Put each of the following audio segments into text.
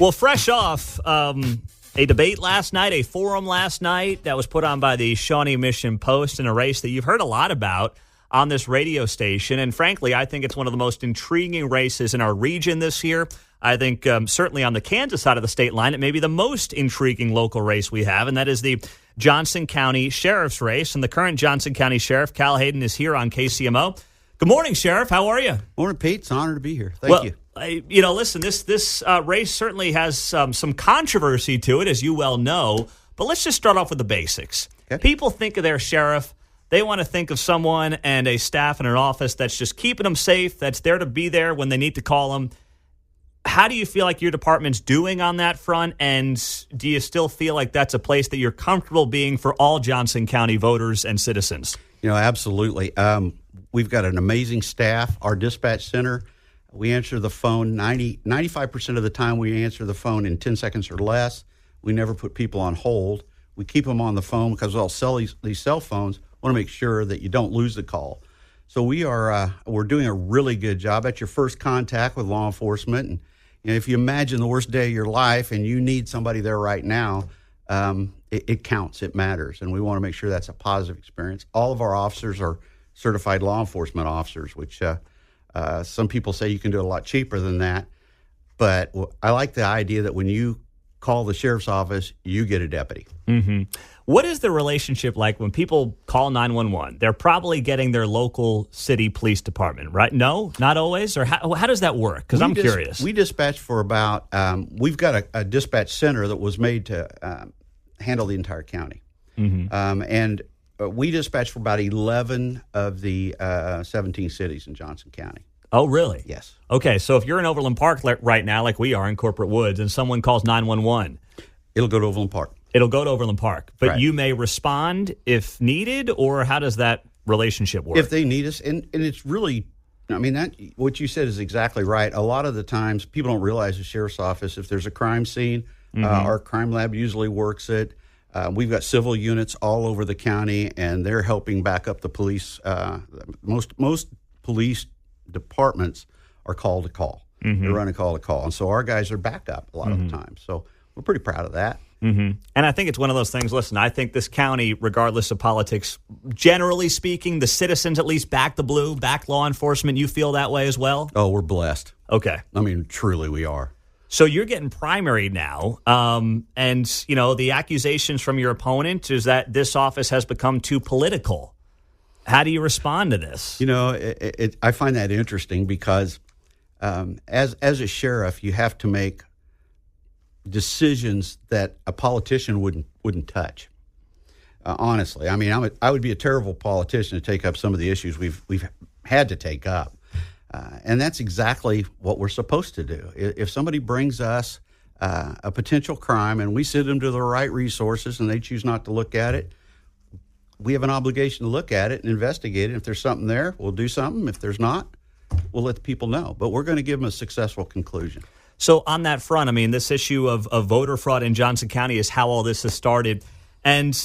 Well, fresh off a debate last night, a forum last night that was put on by the Shawnee Mission Post in a race that you've heard a lot about on this radio station. And frankly, I think it's one of the most intriguing races in our region this year. I think certainly on the Kansas side of the state line, it may be the most intriguing local race we have, and that is the Johnson County Sheriff's race. And the current Johnson County Sheriff, Cal Hayden, is here on KCMO. Good morning, Sheriff. How are you? Morning, Pete. It's an honor to be here. Thank you. Listen, this race certainly has some controversy to it, as you well know. But let's just start off with the basics. Okay. People think of their sheriff. They want to think of someone and a staff in an office that's just keeping them safe, that's there to be there when they need to call them. How do you feel like your department's doing on that front? And do you still feel like that's a place that you're comfortable being for all Johnson County voters and citizens? Absolutely. We've got an amazing staff. Our dispatch center, we answer the phone 95% of the time. We answer the phone in 10 seconds or less. We never put people on hold. We keep them on the phone because they'll sell these cell phones. We want to make sure that you don't lose the call. So we're doing a really good job. At your first contact with law enforcement, and if you imagine the worst day of your life and you need somebody there right now, it counts. It matters, and we want to make sure that's a positive experience. All of our officers are certified law enforcement officers, which some people say you can do it a lot cheaper than that. But I like the idea that when you call the sheriff's office, you get a deputy. Mm-hmm. What is the relationship like when people call 911? They're probably getting their local city police department, right? No, not always? Or how does that work? Because I'm curious. We dispatch for about, we've got a dispatch center that was made to handle the entire county. Mm-hmm. And we dispatch for about 11 of the 17 cities in Johnson County. Oh, really? Yes. Okay, so if you're in Overland Park right now, like we are in Corporate Woods, and someone calls 911, it'll go to Overland Park. It'll go to Overland Park, but right. You may respond if needed, or how does that relationship work? If they need us, and it's really, what you said is exactly right. A lot of the times, people don't realize the sheriff's office, if there's a crime scene, mm-hmm. Our crime lab usually works it. We've got civil units all over the county, and they're helping back up the police. Most police departments are call to call. Mm-hmm. They're running call to call, and so our guys are backed up a lot mm-hmm. of the time. So we're pretty proud of that. Mm-hmm. And I think it's one of those things. Listen, I think this county, regardless of politics, generally speaking, the citizens at least back the blue, back law enforcement. You feel that way as well? Oh, we're blessed. Okay. Truly we are. So you're getting primary now, and the accusations from your opponent is that this office has become too political. How do you respond to this? I find that interesting because as a sheriff, you have to make decisions that a politician wouldn't touch. Honestly, I would be a terrible politician to take up some of the issues we've had to take up. And that's exactly what we're supposed to do. If somebody brings us a potential crime and we send them to the right resources and they choose not to look at it, we have an obligation to look at it and investigate it. If there's something there, we'll do something. If there's not, we'll let the people know. But we're going to give them a successful conclusion. So on that front, this issue of voter fraud in Johnson County is how all this has started. And,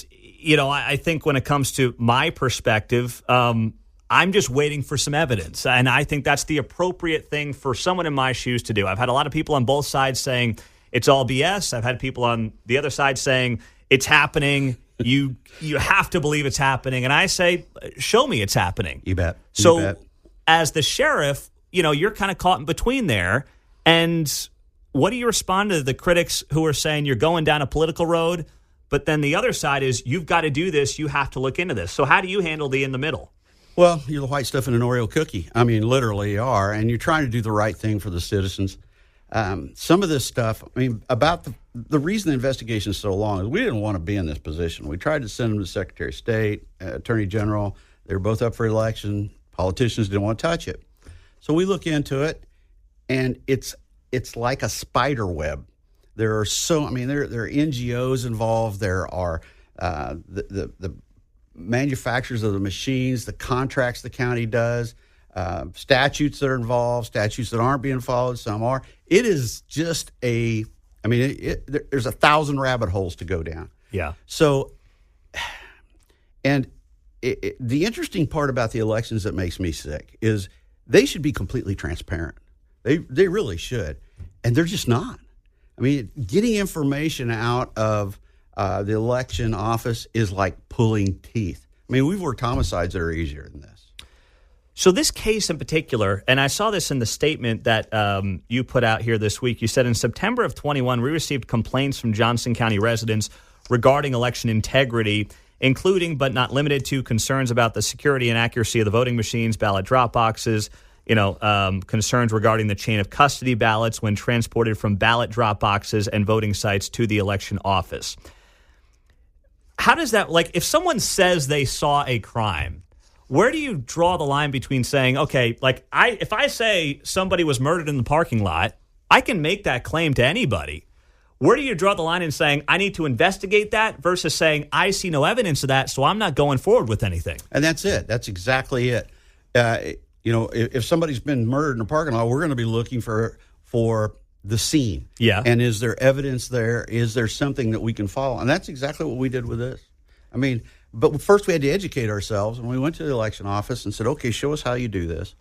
I think when it comes to my perspective, I'm just waiting for some evidence, and I think that's the appropriate thing for someone in my shoes to do. I've had a lot of people on both sides saying it's all BS. I've had people on the other side saying it's happening. You have to believe it's happening, and I say, show me it's happening. You bet. As the sheriff, you're kind of caught in between there. And what do you respond to the critics who are saying you're going down a political road, but then the other side is you've got to do this. You have to look into this. So how do you handle the in the middle? Well, you're the white stuff in an Oreo cookie. Literally you are, and you're trying to do the right thing for the citizens. Some of this stuff, about the reason the investigation is so long is we didn't want to be in this position. We tried to send them to Secretary of State, Attorney General. They were both up for election. Politicians didn't want to touch it. So we look into it, and it's like a spider web. There are there are NGOs involved. There are the manufacturers of the machines, the contracts the county does, statutes that are involved, statutes that aren't being followed, some are. It is just there's 1,000 rabbit holes to go down. Yeah. So, and the interesting part about the elections that makes me sick is they should be completely transparent. They really should, and they're just not. I mean, getting information out of the election office is like pulling teeth. I mean, we've worked homicides that are easier than this. So this case in particular, and I saw this in the statement that you put out here this week, you said in September of 21, we received complaints from Johnson County residents regarding election integrity, including but not limited to concerns about the security and accuracy of the voting machines, ballot drop boxes, concerns regarding the chain of custody ballots when transported from ballot drop boxes and voting sites to the election office. How does that, like, if someone says they saw a crime, where do you draw the line between saying, okay, like if I say somebody was murdered in the parking lot, I can make that claim to anybody. Where do you draw the line in saying I need to investigate that versus saying I see no evidence of that, so I'm not going forward with anything? And that's it. That's exactly it. If somebody's been murdered in a parking lot, we're going to be looking for the scene. Yeah. And is there evidence there? Is there something that we can follow? And that's exactly what we did with this. I mean, but first we had to educate ourselves, and we went to the election office and said, okay, show us how you do this.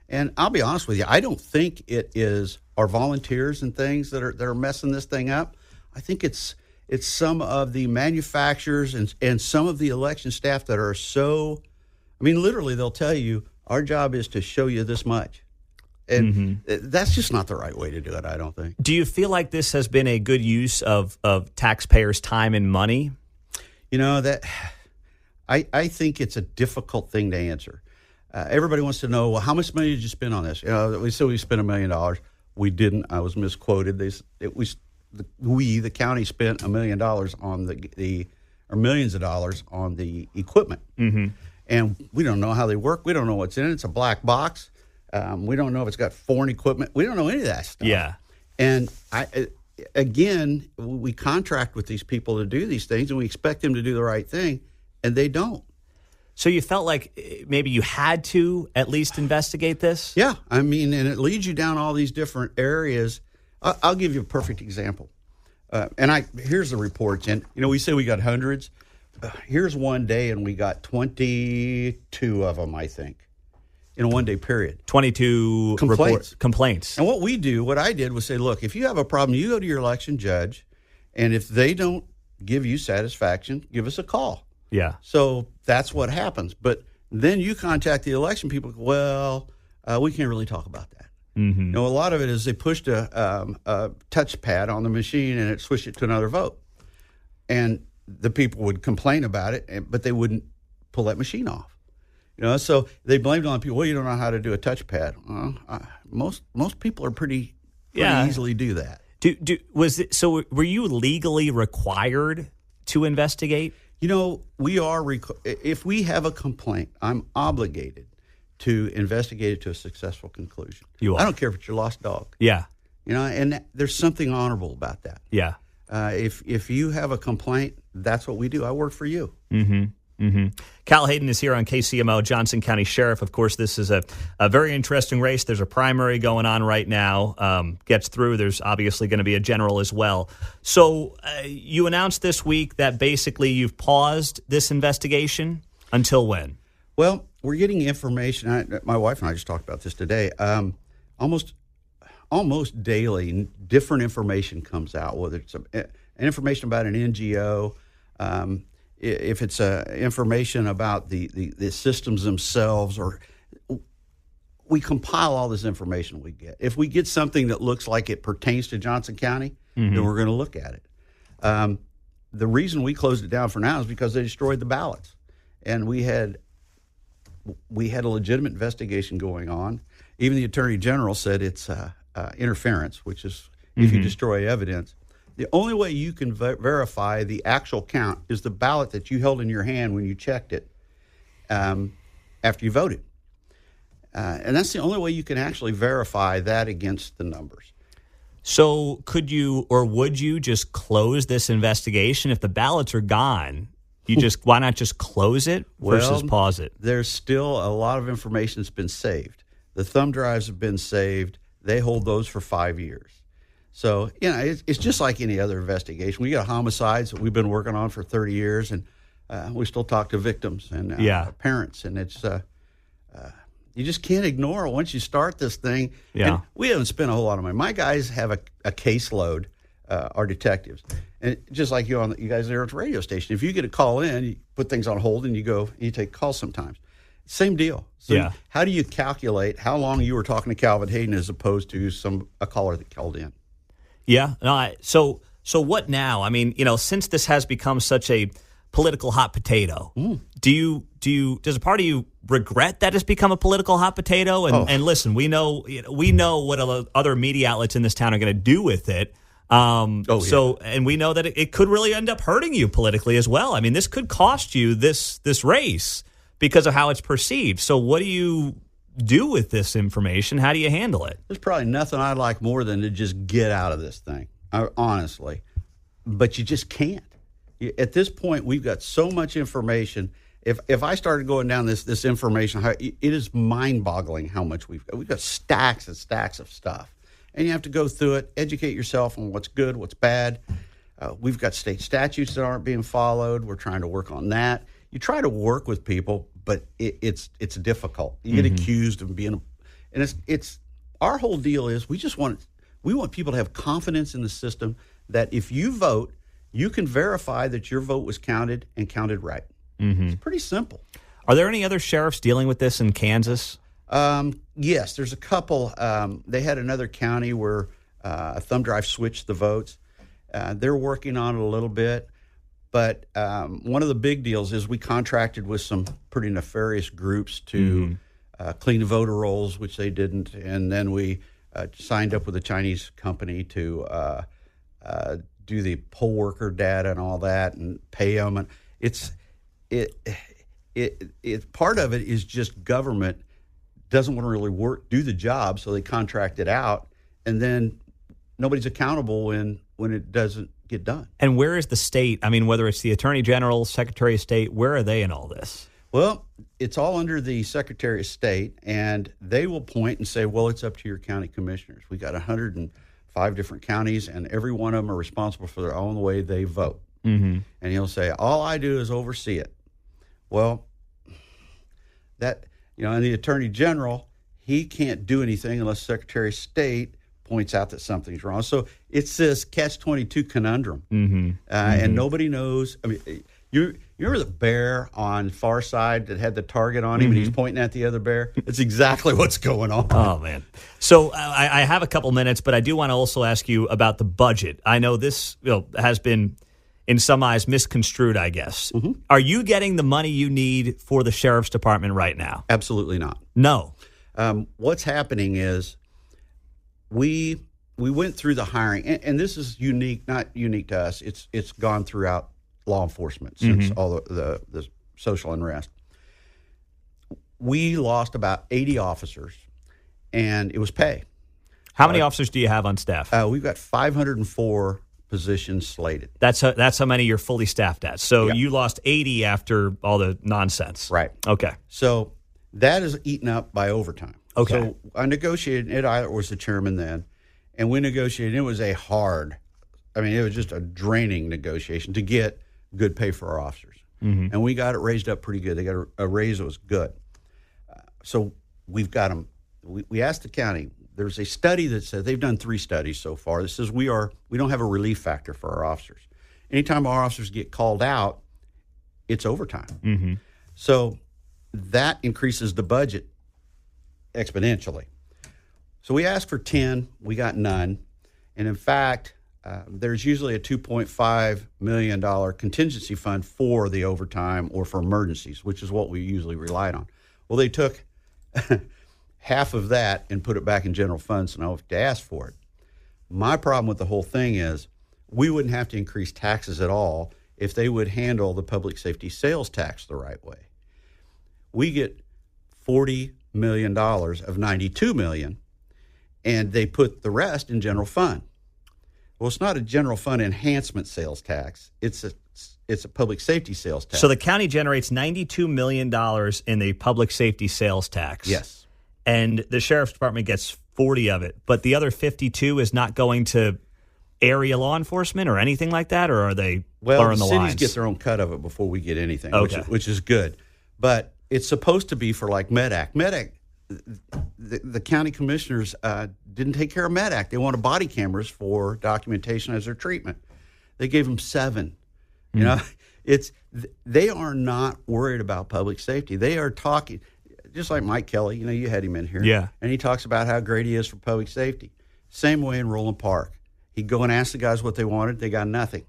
And I'll be honest with you, I don't think it is our volunteers and things that are messing this thing up. I think it's some of the manufacturers and some of the election staff that are so, I mean, literally they'll tell you, our job is to show you this much. And that's just not the right way to do it, I don't think. Do you feel like this has been a good use of taxpayers' time and money? That I think it's a difficult thing to answer. Everybody wants to know, well, how much money did you spend on this? We said we spent $1 million. We didn't. I was misquoted. The county spent $1 million on or millions of dollars on the equipment. Mm-hmm. And we don't know how they work. We don't know what's in it. It's a black box. We don't know if it's got foreign equipment. We don't know any of that stuff. Yeah. And we contract with these people to do these things, and we expect them to do the right thing, and they don't. So you felt like maybe you had to at least investigate this? Yeah. I mean, and it leads you down all these different areas. I'll give you a perfect example. Here's the reports. And, we say we got hundreds. Here's one day, and we got 22 of them, I think, in a one-day period. 22 complaints. And what I did was say, look, if you have a problem, you go to your election judge, and if they don't give you satisfaction, give us a call. Yeah. So that's what happens. But then you contact the election people. Well, we can't really talk about that. Mm-hmm. A lot of it is they pushed a touchpad on the machine and it switched it to another vote. And the people would complain about it, but they wouldn't pull that machine off. So they blamed it on people. Well, you don't know how to do a touchpad. Most people are pretty easily do that. So were you legally required to investigate? We are. If we have a complaint, I'm obligated to investigate it to a successful conclusion. You are. I don't care if it's your lost dog. Yeah. And there's something honorable about that. Yeah. If you have a complaint, that's what we do. I work for you. Mm-hmm. Mm-hmm. Cal Hayden is here on KCMO, Johnson County Sheriff. Of course, this is a very interesting race. There's a primary going on right now. Gets through. There's obviously going to be a general as well. So you announced this week that basically you've paused this investigation until when? Well, we're getting information. My wife and I just talked about this today. Almost daily, different information comes out, whether it's information about an NGO, if it's information about the systems themselves, or we compile all this information we get. If we get something that looks like it pertains to Johnson County, then we're going to look at it. The reason we closed it down for now is because they destroyed the ballots, and we had a legitimate investigation going on. Even the Attorney General said it's interference, which is if you destroy evidence. The only way you can verify the actual count is the ballot that you held in your hand when you checked it after you voted. And that's the only way you can actually verify that against the numbers. So could you or would you just close this investigation? If the ballots are gone, why not just close it versus pause it? There's still a lot of information that's been saved. The thumb drives have been saved. They hold those for 5 years. So, it's just like any other investigation. We got homicides that we've been working on for 30 years, and we still talk to victims and parents. And it's you just can't ignore it once you start this thing. Yeah. And we haven't spent a whole lot of money. My guys have a caseload our detectives. And just like you guys there at the radio station, if you get a call in, you put things on hold and you take calls sometimes. Same deal. So how do you calculate how long you were talking to Calvin Hayden as opposed to a caller that called in? Yeah. No, so what now? I mean, since this has become such a political hot potato, does a part of you regret that it's become a political hot potato? And listen, we know what other media outlets in this town are going to do with it. So, and we know that it could really end up hurting you politically as well. I mean, this could cost you this race because of how it's perceived. So what do you do with this information? How do you handle it? There's probably nothing I'd like more than to just get out of this thing, honestly. But you just can't. At this point, we've got so much information. If I started going down this information, it is mind-boggling how much we've got. We've got stacks and stacks of stuff. And you have to go through it, educate yourself on what's good, what's bad. We've got state statutes that aren't being followed. We're trying to work on that. You try to work with people, but it's difficult. You get accused of being, and it's our whole deal is we want people to have confidence in the system that if you vote, you can verify that your vote was counted and counted right. It's pretty simple. Are there any other sheriffs dealing with this in Kansas? Yes, there's a couple. They had another county where a thumb drive switched the votes. They're working on it a little bit. But one of the big deals is we contracted with some pretty nefarious groups to clean the voter rolls, which they didn't. And then we signed up with a Chinese company to do the poll worker data and all that and pay them. And it part of it is just government doesn't want to really do the job, so they contract it out, and then nobody's accountable when it doesn't get done. And where is the state? I mean, whether it's the Attorney General, Secretary of State, where are they in all this? Well, it's all under the Secretary of State, and they will point and say, well, it's up to your county commissioners. We got 105 different counties, and every one of them are responsible for their own way they vote. And he'll say, all I do is oversee it. Well, and the Attorney General, he can't do anything unless Secretary of State points out that something's wrong. So it's this catch-22 conundrum, and nobody knows. I mean, you remember the bear on Far Side that had the target on him and he's pointing at the other bear? It's exactly what's going on. Oh, man. So I have a couple minutes, but I do want to also ask you about the budget. I know this has been, in some eyes, misconstrued, I guess. Are you getting the money you need for the Sheriff's Department right now? Absolutely not. No. What's happening is we went through the hiring, and this is not unique to us. It's gone throughout law enforcement since all the social unrest. We lost about 80 officers, and it was pay. How many officers do you have on staff? We've got 504 positions slated. That's how many you're fully staffed at. So you lost 80 after all the nonsense. Right. Okay. So that is eaten up by overtime. Okay. So I negotiated, Ed Eilert was the chairman then, and we negotiated. It was it was just a draining negotiation to get good pay for our officers. And we got it raised up pretty good. They got a raise that was good. So we've got them. We asked the county. There's a study that says they've done 3 studies so far that says we don't have a relief factor for our officers. Anytime our officers get called out, it's overtime. So that increases the budget exponentially. So we asked for 10, we got none. And in fact, there's usually a $2.5 million contingency fund for the overtime or for emergencies, which is what we usually relied on. Well, they took half of that and put it back in general funds, and I have to ask for it. My problem with the whole thing is we wouldn't have to increase taxes at all if they would handle the public safety sales tax the right way. We get $40 million of $92 million, and they put the rest in general fund. Well, it's not a general fund enhancement sales tax. It's a public safety sales tax. So the county generates $92 million in the public safety sales tax. Yes. And the Sheriff's Department gets 40 of it, but the other 52 is not going to area law enforcement or anything like that, or are they blurring the lines? Well, cities get their own cut of it before we get anything, which is good. But it's supposed to be for like MedAct. MedAct the county commissioners didn't take care of MedAct. They wanted body cameras for documentation as their treatment. They gave them 7. You know, they are not worried about public safety. They are talking, just like Mike Kelly. You know, you had him in here. Yeah. And he talks about how great he is for public safety. Same way in Roland Park. He'd go and ask the guys what they wanted. They got nothing.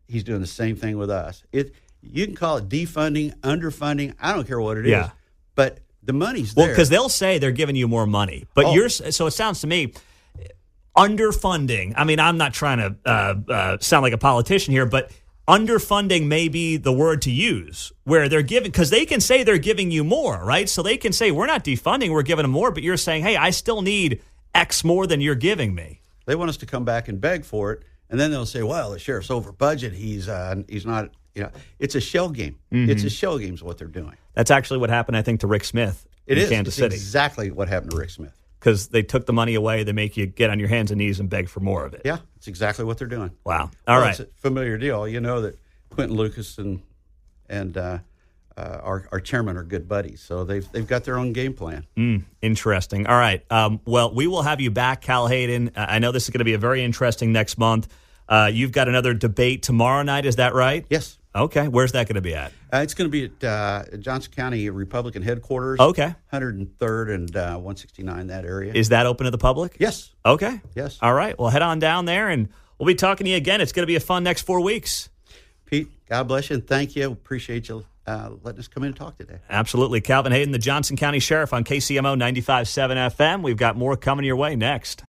He's doing the same thing with us. You can call it defunding, underfunding. I don't care what it is. But the money's there. Well, because they'll say they're giving you more money. But so it sounds to me, underfunding. I mean, I'm not trying to sound like a politician here, but underfunding may be the word to use, where they're giving, because they can say they're giving you more, right? So they can say, we're not defunding, we're giving them more, but you're saying, hey, I still need X more than you're giving me. They want us to come back and beg for it, and then they'll say, well, the sheriff's over budget. He's not, it's a shell game. Mm-hmm. It's a shell game is what they're doing. That's actually what happened, I think, to Rick Smith in Kansas City. It's exactly what happened to Rick Smith. Because they took the money away, they make you get on your hands and knees and beg for more of it. Yeah, it's exactly what they're doing. Wow. All right. It's a familiar deal. You know that Quentin Lucas and our chairman are good buddies, so they've got their own game plan. Interesting. All right. Well, we will have you back, Cal Hayden. I know this is going to be a very interesting next month. You've got another debate tomorrow night. Is that right? Yes. Okay. Where's that going to be at? It's going to be at Johnson County Republican headquarters. Okay. 103rd and 169, that area. Is that open to the public? Yes. Okay. Yes. All right. Well, head on down there, and we'll be talking to you again. It's going to be a fun next 4 weeks. Pete, God bless you, and thank you. Appreciate you letting us come in and talk today. Absolutely. Calvin Hayden, the Johnson County Sheriff on KCMO 95.7 FM. We've got more coming your way next.